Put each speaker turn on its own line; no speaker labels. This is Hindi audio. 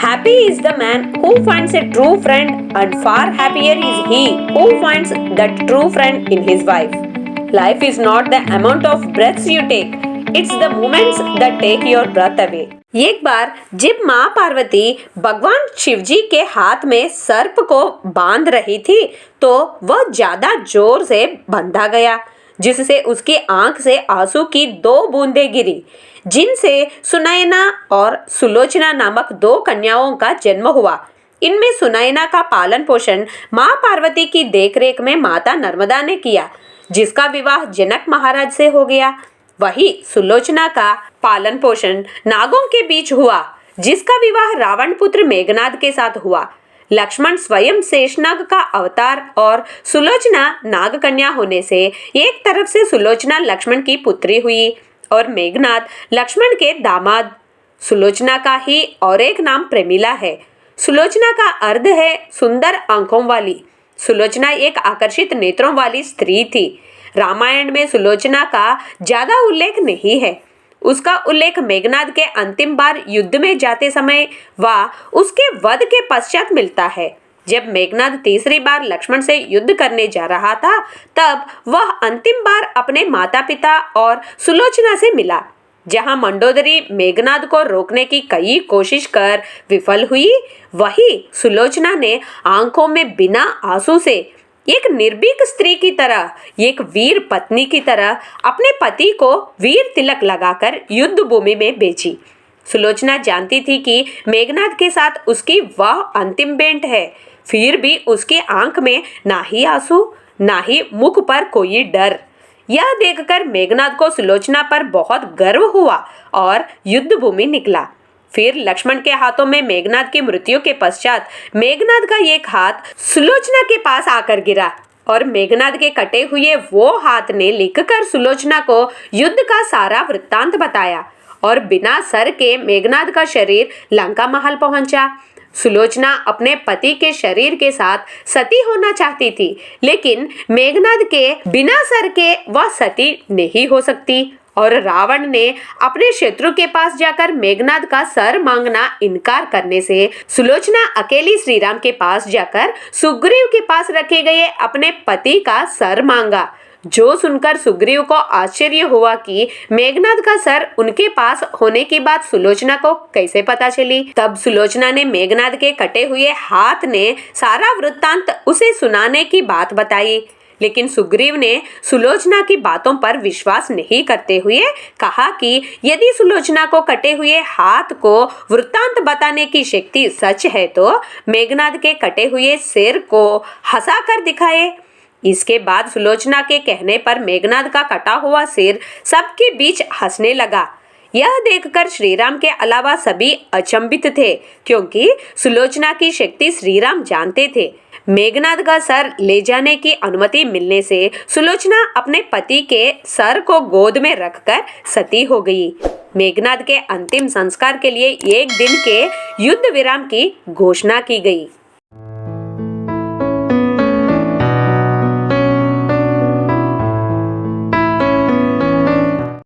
Happy is the man who finds a true friend, and far happier is he who finds that true friend in his wife. Life is not the amount of breaths you take, it's the moments that take your breath away. एक बार जब माँ पार्वती भगवान शिवजी के हाथ में सर्प को बांध रही थी तो वह ज्यादा जोर से बंधा गया, जिससे उसकी आंख से आंसू की 2 बूंदें गिरी, जिनसे सुनैना और सुलोचना नामक 2 कन्याओं का जन्म हुआ। इनमें सुनैना का पालन पोषण माँ पार्वती की देखरेख में माता नर्मदा ने किया, जिसका विवाह जनक महाराज से हो गया। वही सुलोचना का पालन पोषण नागों के बीच हुआ, जिसका विवाह रावण पुत्र मेघनाद के साथ हुआ। लक्ष्मण स्वयं शेषनाग का अवतार और सुलोचना नाग कन्या होने से एक तरफ से सुलोचना लक्ष्मण की पुत्री हुई और मेघनाद लक्ष्मण के दामाद। सुलोचना का ही और एक नाम प्रेमिला है। सुलोचना का अर्थ है सुंदर आंखों वाली। सुलोचना एक आकर्षित नेत्रों वाली स्त्री थी। रामायण में सुलोचना का ज्यादा उल्लेख नहीं है। उसका उल्लेख मेघनाद के अंतिम बार युद्ध में जाते समय व उसके वध के पश्चात मिलता है। जब मेघनाद तीसरी बार लक्ष्मण से युद्ध करने जा रहा था, तब वह अंतिम बार अपने माता पिता और सुलोचना से मिला। जहां मंडोदरी मेघनाद को रोकने की कई कोशिश कर विफल हुई, वही सुलोचना ने आंखों में बिना आंसू से एक निर्भीक स्त्री की तरह, एक वीर पत्नी की तरह अपने पति को वीर तिलक लगाकर युद्ध भूमि में भेजी। सुलोचना जानती थी कि मेघनाद के साथ उसकी वह अंतिम भेंट है, फिर भी उसकी आंख में ना ही आंसू, ना ही मुख पर कोई डर। यह देखकर मेघनाद को सुलोचना पर बहुत गर्व हुआ और युद्ध भूमि निकला। फिर लक्ष्मण के हाथों में मेघनाद की मृत्यु के पश्चात मेघनाद का एक हाथ सुलोचना के पास आकर गिरा और मेघनाद के कटे हुए वो हाथ ने लिखकर सुलोचना को युद्ध का सारा वृत्तांत बताया और बिना सर के मेघनाद का शरीर लंका महल पहुंचा। सुलोचना अपने पति के शरीर के साथ सती होना चाहती थी, लेकिन मेघनाद के बिना सर के वह सती नहीं हो सकती और रावण ने अपने शत्रु के पास जाकर मेघनाद का सर मांगना इनकार करने से सुलोचना अकेली श्रीराम के पास जाकर सुग्रीव के पास रखे गए अपने पति का सर मांगा, जो सुनकर सुग्रीव को आश्चर्य हुआ कि मेघनाद का सर उनके पास होने की बात सुलोचना को कैसे पता चली। तब सुलोचना ने मेघनाद के कटे हुए हाथ ने सारा वृत्तांत उसे सुनाने की बात बताई, लेकिन सुग्रीव ने सुलोचना की बातों पर विश्वास नहीं करते हुए कहा कि यदि सुलोचना को कटे हुए हाथ को वृत्तांत बताने की शक्ति सच है तो मेघनाद के कटे हुए सिर को हंसा कर दिखाए। इसके बाद सुलोचना के कहने पर मेघनाद का कटा हुआ सिर सबके बीच हंसने लगा। यह देखकर श्रीराम के अलावा सभी अचंभित थे, क्योंकि सुलोचना की शक्ति श्रीराम जानते थे। मेघनाद का सर ले जाने की अनुमति मिलने से सुलोचना अपने पति के सर को गोद में रखकर सती हो गई। मेघनाद के अंतिम संस्कार के लिए एक दिन के युद्ध विराम की घोषणा की गई।